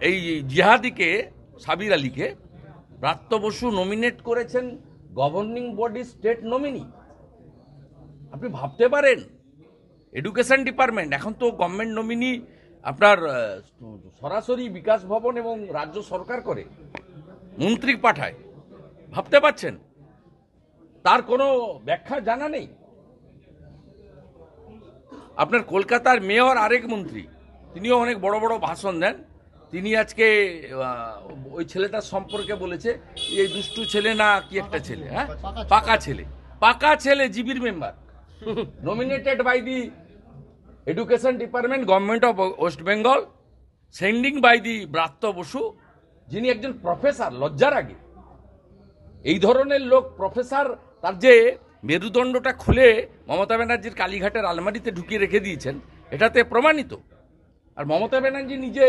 এই জিহাদিকে সাবির আলীকে ব্রাত্য বসু নমিনেট করেছেন গভর্নিং বডি স্টেট নমিনি। আপনি ভাবতে পারেন এডুকেশন ডিপার্টমেন্ট এখন তো গভর্নমেন্ট নমিনি আপনার সরাসরি বিকাশ ভবন এবং রাজ্য সরকার করে, মন্ত্রী পাঠায়। ভাবতে পারছেন তার কোনো ব্যাখ্যা জানা নেই। আপনার কলকাতার মেয়র আরেক মন্ত্রী, তিনিও অনেক বড় বড় ভাষণ দেন। তিনি আজকে ওই ছেলেটার সম্পর্কে বলেছে এই দুষ্টু ছেলে না কি একটা ছেলে, হ্যাঁ পাকা ছেলে জিবির member nominated by the Education Department, Government of West Bengal, sending by the Bratya Basu, যিনি একজন প্রফেসর। লজ্জার আগে এই ধরনের লোক প্রফেসর, তার যে মেরুদণ্ডটা খুলে মমতা ব্যানার্জির কালীঘাটের আলমারিতে ঢুকিয়ে রেখে দিয়েছেন, এটাতে প্রমাণিত। আর মমতা ব্যানার্জি নিজে